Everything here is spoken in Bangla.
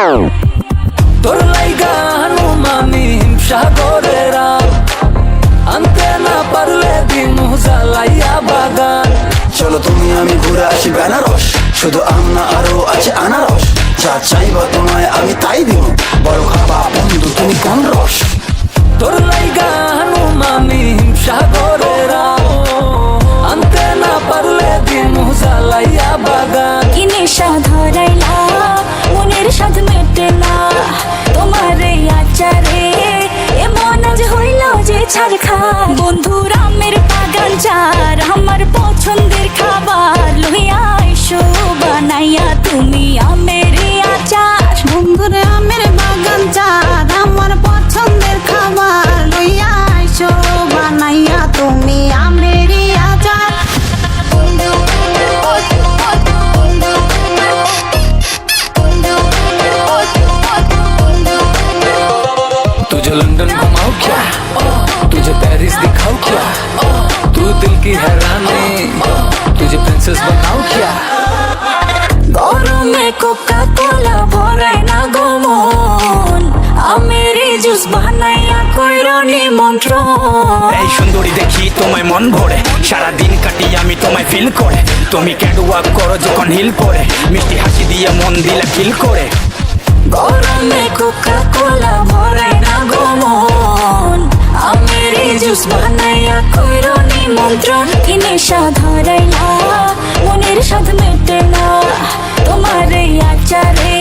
তোর লাইগা হানুমানি হিমসাগরেরা আনতে না পারলে দিমু জ্বালাইয়া বাগান। চলো তুমি আমি ঘুরে আসি বেনারস, শুধু আম না আরো আছে আনারস। যা চাইবা তোমায় আমি তাই দিব, বড় খাবা বন্ধু তুমি কোন রস। তোর লাইগা হানুমানি হিমসাগরেরা আনতে না পারলে দিমু জ্বালাইয়া বাগান। কি নেশা ধরাইলা মনের সাথ মেটে না তোমার এই আচারে, এমন আজ হইল যে ছাড় খা। বন্ধুর আমের বাগান চার আমার পছন্দের খাবার, লইয়া আইসো বানাইয়া তুমি আমের এই আচার। বন্ধুর আমের বাগান চাঁদ আমার পছন্দের খাবার, লইয়া আইসো বানাইয়া তুমি আমের আচার। तुझे लंदन घुमाओ क्या, तुझे पेरिस दिखाओ क्या, तू दिल की हैरानी, तुझे प्रिंसेस बनाओ क्या। গরমে কোকা কোলা ভরাই না গমন, আমের জুস বানাইয়া কইরো নিমন্ত্রণ। এই সুন্দরী দেখি তোমায় মন ভরে, সারাদিন কাটি আমি তোমায় ফিল করে। তুমি ক্যাটওয়াক করো যখন হিল পরে, মিষ্টি হাসি দিয়ে মন দিলা কিল করে। গরমে কোকা কোলা ভরাই না গমন, আমের জুস বানাইয়া কইরো নিমন্ত্রণ। কি নেশা ধরাইলা মনের সাথ মেটে না তোমার এই আচারে,